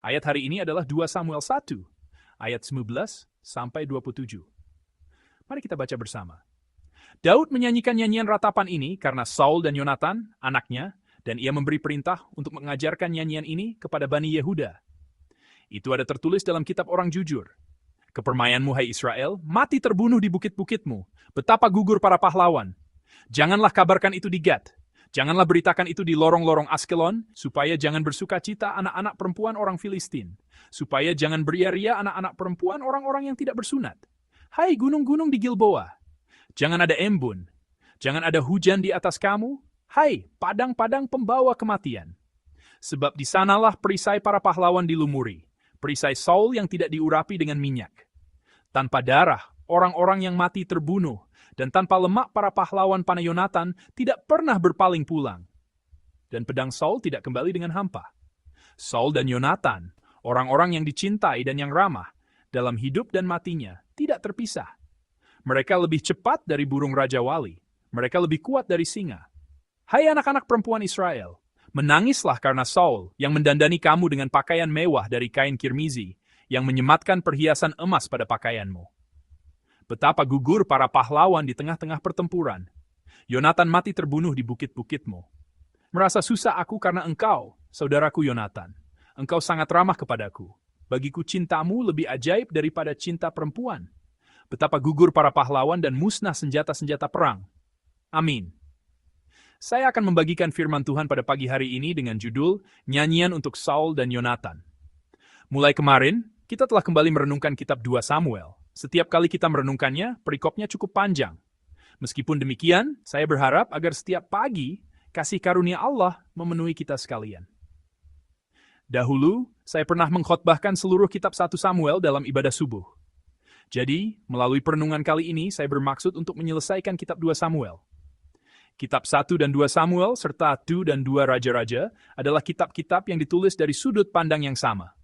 Ayat hari ini adalah 2 Samuel 1, ayat 19 sampai 27. Mari kita baca bersama. Daud menyanyikan nyanyian ratapan ini karena Saul dan Yonatan, anaknya, dan ia memberi perintah untuk mengajarkan nyanyian ini kepada Bani Yehuda. Itu ada tertulis dalam kitab orang jujur. Kepermayanmu, hai Israel, mati terbunuh di bukit-bukitmu. Betapa gugur para pahlawan. Janganlah kabarkan itu di Gad. Janganlah beritakan itu di lorong-lorong Askelon, supaya jangan bersuka cita anak-anak perempuan orang Filistin. Supaya jangan beria-ria anak-anak perempuan orang-orang yang tidak bersunat. Hai gunung-gunung di Gilboa, jangan ada embun. Jangan ada hujan di atas kamu. Hai padang-padang pembawa kematian. Sebab di sanalah perisai para pahlawan dilumuri. Perisai Saul yang tidak diurapi dengan minyak. Tanpa darah, orang-orang yang mati terbunuh. Dan tanpa lemak para pahlawan panah Yonatan tidak pernah berpaling pulang. Dan pedang Saul tidak kembali dengan hampa. Saul dan Yonatan, orang-orang yang dicintai dan yang ramah, dalam hidup dan matinya, tidak terpisah. Mereka lebih cepat dari burung Raja Wali. Mereka lebih kuat dari singa. Hai anak-anak perempuan Israel, menangislah karena Saul yang mendandani kamu dengan pakaian mewah dari kain kirmizi, yang menyematkan perhiasan emas pada pakaianmu. Betapa gugur para pahlawan di tengah-tengah pertempuran. Yonatan mati terbunuh di bukit-bukitmu. Merasa susah aku karena engkau, saudaraku Yonatan. Engkau sangat ramah kepadaku. Bagiku cintamu lebih ajaib daripada cinta perempuan. Betapa gugur para pahlawan dan musnah senjata-senjata perang. Amin. Saya akan membagikan firman Tuhan pada pagi hari ini dengan judul Nyanyian untuk Saul dan Yonatan. Mulai kemarin, kita telah kembali merenungkan kitab 2 Samuel. Setiap kali kita merenungkannya, perikopnya cukup panjang. Meskipun demikian, saya berharap agar setiap pagi, kasih karunia Allah memenuhi kita sekalian. Dahulu, saya pernah mengkhotbahkan seluruh kitab 1 Samuel dalam ibadah subuh. Jadi, melalui perenungan kali ini, saya bermaksud untuk menyelesaikan kitab 2 Samuel. Kitab 1 dan 2 Samuel, serta 2 dan 2 Raja-Raja, adalah kitab-kitab yang ditulis dari sudut pandang yang sama.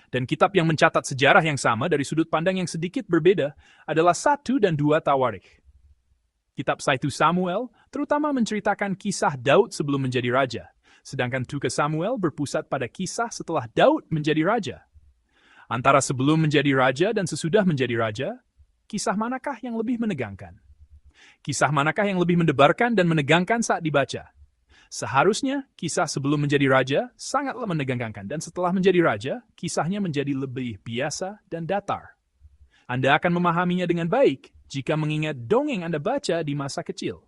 Dan kitab yang mencatat sejarah yang sama dari sudut pandang yang sedikit berbeda adalah 1 dan 2 Tawarikh. Kitab 1 Samuel terutama menceritakan kisah Daud sebelum menjadi raja, sedangkan 2 Samuel berpusat pada kisah setelah Daud menjadi raja. Antara sebelum menjadi raja dan sesudah menjadi raja, kisah manakah yang lebih menegangkan? Kisah manakah yang lebih mendebarkan dan menegangkan saat dibaca? Seharusnya, kisah sebelum menjadi raja sangatlah menegangkan, dan setelah menjadi raja, kisahnya menjadi lebih biasa dan datar. Anda akan memahaminya dengan baik jika mengingat dongeng Anda baca di masa kecil.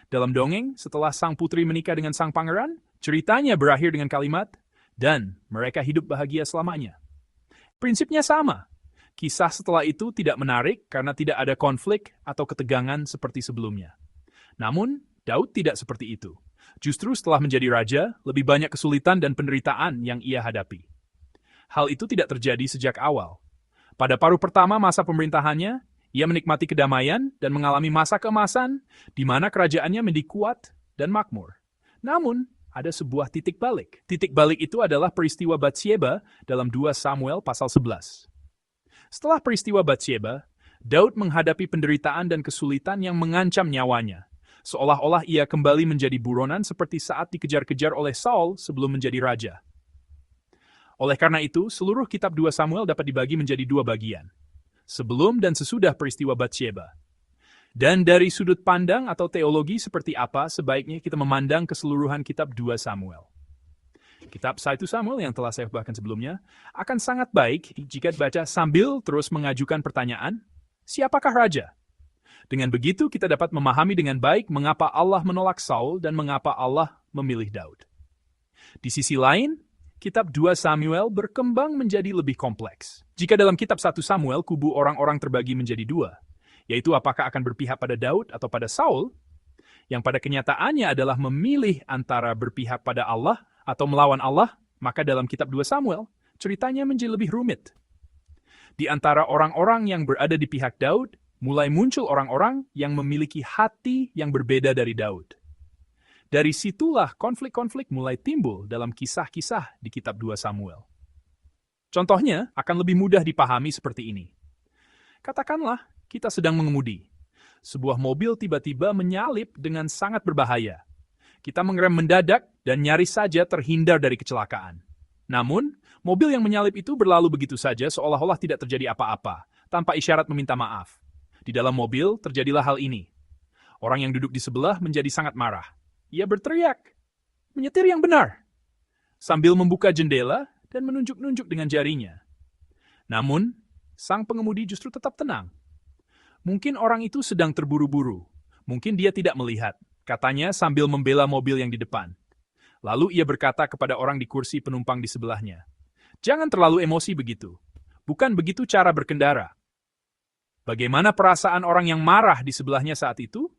Dalam dongeng, setelah sang putri menikah dengan sang pangeran, ceritanya berakhir dengan kalimat, dan mereka hidup bahagia selamanya. Prinsipnya sama. Kisah setelah itu tidak menarik karena tidak ada konflik atau ketegangan seperti sebelumnya. Namun, Daud tidak seperti itu. Justru setelah menjadi raja, lebih banyak kesulitan dan penderitaan yang ia hadapi. Hal itu tidak terjadi sejak awal. Pada paruh pertama masa pemerintahannya, ia menikmati kedamaian dan mengalami masa keemasan, di mana kerajaannya menjadi kuat dan makmur. Namun, ada sebuah titik balik. Titik balik itu adalah peristiwa Batsheba dalam 2 Samuel pasal 11. Setelah peristiwa Batsheba, Daud menghadapi penderitaan dan kesulitan yang mengancam nyawanya. Seolah-olah ia kembali menjadi buronan seperti saat dikejar-kejar oleh Saul sebelum menjadi raja. Oleh karena itu, seluruh kitab 2 Samuel dapat dibagi menjadi 2 bagian. Sebelum dan sesudah peristiwa Batsheba. Dan dari sudut pandang atau teologi seperti apa sebaiknya kita memandang keseluruhan kitab 2 Samuel. Kitab 1 Samuel yang telah saya bahkan sebelumnya akan sangat baik jika dibaca sambil terus mengajukan pertanyaan, siapakah raja? Dengan begitu kita dapat memahami dengan baik mengapa Allah menolak Saul dan mengapa Allah memilih Daud. Di sisi lain, kitab 2 Samuel berkembang menjadi lebih kompleks. Jika dalam kitab 1 Samuel kubu orang-orang terbagi menjadi 2, yaitu apakah akan berpihak pada Daud atau pada Saul, yang pada kenyataannya adalah memilih antara berpihak pada Allah atau melawan Allah, maka dalam kitab 2 Samuel, ceritanya menjadi lebih rumit. Di antara orang-orang yang berada di pihak Daud, mulai muncul orang-orang yang memiliki hati yang berbeda dari Daud. Dari situlah konflik-konflik mulai timbul dalam kisah-kisah di kitab 2 Samuel. Contohnya akan lebih mudah dipahami seperti ini. Katakanlah, kita sedang mengemudi. Sebuah mobil tiba-tiba menyalip dengan sangat berbahaya. Kita mengerem mendadak dan nyaris saja terhindar dari kecelakaan. Namun, mobil yang menyalip itu berlalu begitu saja seolah-olah tidak terjadi apa-apa, tanpa isyarat meminta maaf. Di dalam mobil, terjadilah hal ini. Orang yang duduk di sebelah menjadi sangat marah. Ia berteriak, "Menyetir yang benar!" Sambil membuka jendela dan menunjuk-nunjuk dengan jarinya. Namun, sang pengemudi justru tetap tenang. Mungkin orang itu sedang terburu-buru. Mungkin dia tidak melihat, katanya sambil membela mobil yang di depan. Lalu ia berkata kepada orang di kursi penumpang di sebelahnya, "Jangan terlalu emosi begitu. Bukan begitu cara berkendara." Bagaimana perasaan orang yang marah di sebelahnya saat itu?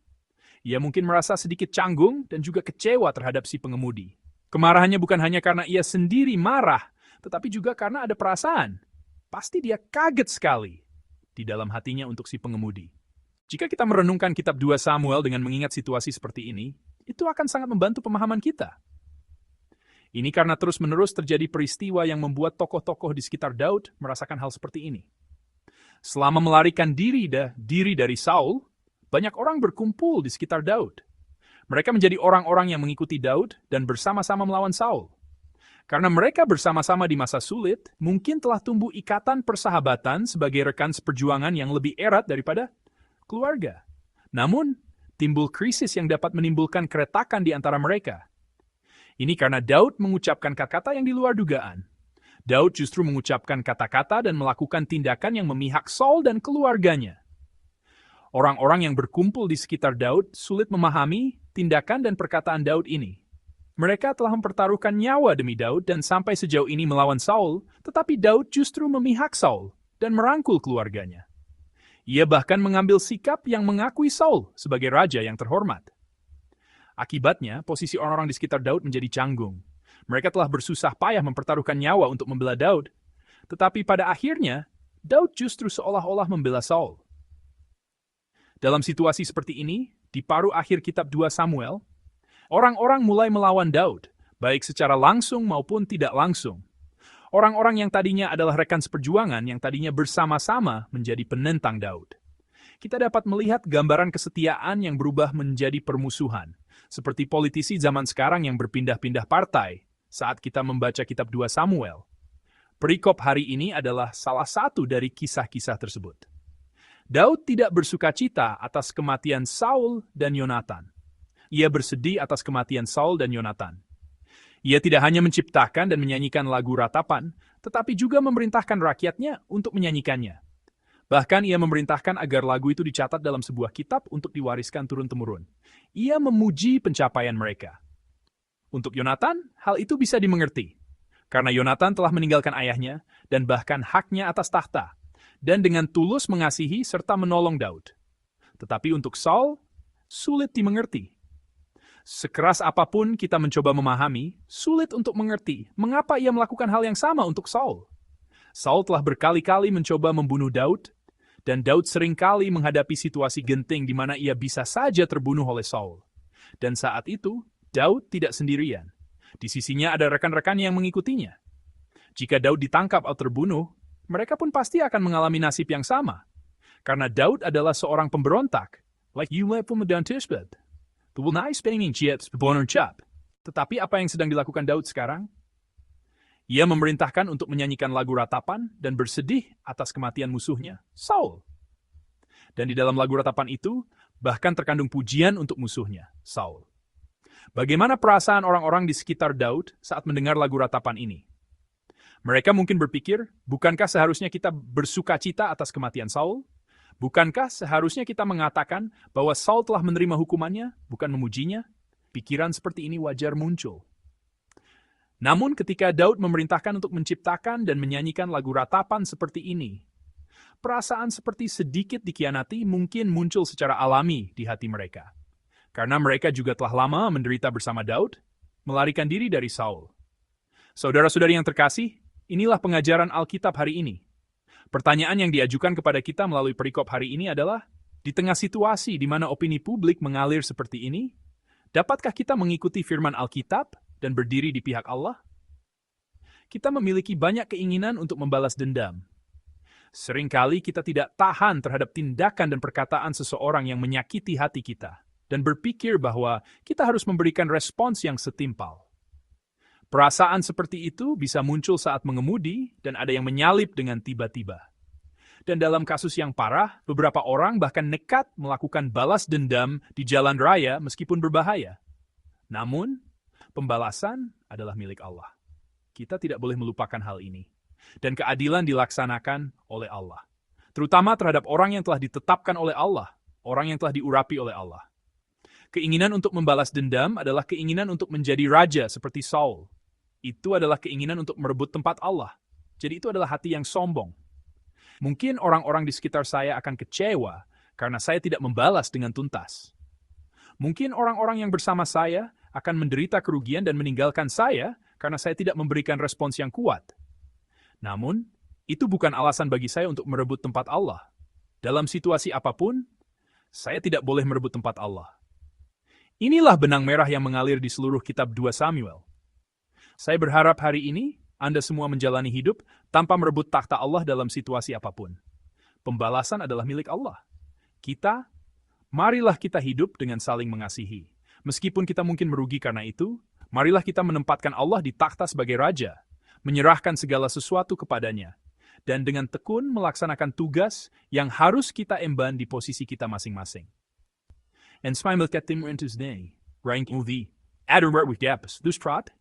Ia mungkin merasa sedikit canggung dan juga kecewa terhadap si pengemudi. Kemarahannya bukan hanya karena ia sendiri marah, tetapi juga karena ada perasaan. Pasti dia kaget sekali di dalam hatinya untuk si pengemudi. Jika kita merenungkan kitab 2 Samuel dengan mengingat situasi seperti ini, itu akan sangat membantu pemahaman kita. Ini karena terus-menerus terjadi peristiwa yang membuat tokoh-tokoh di sekitar Daud merasakan hal seperti ini. Selama melarikan diri dari Saul, banyak orang berkumpul di sekitar Daud. Mereka menjadi orang-orang yang mengikuti Daud dan bersama-sama melawan Saul. Karena mereka bersama-sama di masa sulit, mungkin telah tumbuh ikatan persahabatan sebagai rekan seperjuangan yang lebih erat daripada keluarga. Namun, timbul krisis yang dapat menimbulkan keretakan di antara mereka. Ini karena Daud mengucapkan kata-kata yang di luar dugaan. Daud justru mengucapkan kata-kata dan melakukan tindakan yang memihak Saul dan keluarganya. Orang-orang yang berkumpul di sekitar Daud sulit memahami tindakan dan perkataan Daud ini. Mereka telah mempertaruhkan nyawa demi Daud dan sampai sejauh ini melawan Saul, tetapi Daud justru memihak Saul dan merangkul keluarganya. Ia bahkan mengambil sikap yang mengakui Saul sebagai raja yang terhormat. Akibatnya, posisi orang-orang di sekitar Daud menjadi canggung. Mereka telah bersusah payah mempertaruhkan nyawa untuk membela Daud, tetapi pada akhirnya, Daud justru seolah-olah membela Saul. Dalam situasi seperti ini, di paruh akhir kitab 2 Samuel, orang-orang mulai melawan Daud, baik secara langsung maupun tidak langsung. Orang-orang yang tadinya adalah rekan seperjuangan yang tadinya bersama-sama menjadi penentang Daud. Kita dapat melihat gambaran kesetiaan yang berubah menjadi permusuhan, seperti politisi zaman sekarang yang berpindah-pindah partai saat kita membaca kitab 2 Samuel. Perikop hari ini adalah salah satu dari kisah-kisah tersebut. Daud tidak bersukacita atas kematian Saul dan Yonatan. Ia bersedih atas kematian Saul dan Yonatan. Ia tidak hanya menciptakan dan menyanyikan lagu ratapan, tetapi juga memerintahkan rakyatnya untuk menyanyikannya. Bahkan ia memerintahkan agar lagu itu dicatat dalam sebuah kitab untuk diwariskan turun-temurun. Ia memuji pencapaian mereka. Untuk Yonatan, hal itu bisa dimengerti. Karena Yonatan telah meninggalkan ayahnya dan bahkan haknya atas tahta, dan dengan tulus mengasihi serta menolong Daud. Tetapi untuk Saul, sulit dimengerti. Sekeras apapun kita mencoba memahami, sulit untuk mengerti mengapa ia melakukan hal yang sama untuk Saul. Saul telah berkali-kali mencoba membunuh Daud, dan Daud seringkali menghadapi situasi genting di mana ia bisa saja terbunuh oleh Saul. Dan saat itu, Daud tidak sendirian. Di sisinya ada rekan-rekan yang mengikutinya. Jika Daud ditangkap atau terbunuh, mereka pun pasti akan mengalami nasib yang sama. Karena Daud adalah seorang pemberontak. Tetapi apa yang sedang dilakukan Daud sekarang? Ia memerintahkan untuk menyanyikan lagu ratapan dan bersedih atas kematian musuhnya, Saul. Dan di dalam lagu ratapan itu, bahkan terkandung pujian untuk musuhnya, Saul. Bagaimana perasaan orang-orang di sekitar Daud saat mendengar lagu ratapan ini? Mereka mungkin berpikir, bukankah seharusnya kita bersukacita atas kematian Saul? Bukankah seharusnya kita mengatakan bahwa Saul telah menerima hukumannya, bukan memujinya? Pikiran seperti ini wajar muncul. Namun ketika Daud memerintahkan untuk menciptakan dan menyanyikan lagu ratapan seperti ini, perasaan seperti sedikit dikhianati mungkin muncul secara alami di hati mereka. Karena mereka juga telah lama menderita bersama Daud, melarikan diri dari Saul. Saudara-saudari yang terkasih, inilah pengajaran Alkitab hari ini. Pertanyaan yang diajukan kepada kita melalui perikop hari ini adalah, di tengah situasi di mana opini publik mengalir seperti ini, dapatkah kita mengikuti firman Alkitab dan berdiri di pihak Allah? Kita memiliki banyak keinginan untuk membalas dendam. Seringkali kita tidak tahan terhadap tindakan dan perkataan seseorang yang menyakiti hati kita, dan berpikir bahwa kita harus memberikan respons yang setimpal. Perasaan seperti itu bisa muncul saat mengemudi dan ada yang menyalip dengan tiba-tiba. Dan dalam kasus yang parah, beberapa orang bahkan nekat melakukan balas dendam di jalan raya meskipun berbahaya. Namun, pembalasan adalah milik Allah. Kita tidak boleh melupakan hal ini. Dan keadilan dilaksanakan oleh Allah. Terutama terhadap orang yang telah ditetapkan oleh Allah, orang yang telah diurapi oleh Allah. Keinginan untuk membalas dendam adalah keinginan untuk menjadi raja seperti Saul. Itu adalah keinginan untuk merebut tempat Allah. Jadi itu adalah hati yang sombong. Mungkin orang-orang di sekitar saya akan kecewa karena saya tidak membalas dengan tuntas. Mungkin orang-orang yang bersama saya akan menderita kerugian dan meninggalkan saya karena saya tidak memberikan respons yang kuat. Namun, itu bukan alasan bagi saya untuk merebut tempat Allah. Dalam situasi apapun, saya tidak boleh merebut tempat Allah. Inilah benang merah yang mengalir di seluruh kitab 2 Samuel. Saya berharap hari ini Anda semua menjalani hidup tanpa merebut takhta Allah dalam situasi apapun. Pembalasan adalah milik Allah. Marilah kita hidup dengan saling mengasihi. Meskipun kita mungkin merugi karena itu, marilah kita menempatkan Allah di takhta sebagai Raja, menyerahkan segala sesuatu kepadanya, dan dengan tekun melaksanakan tugas yang harus kita emban di posisi kita masing-masing. En spijt dat dit moment is nee, rank UV. Adder with depths, dus praat.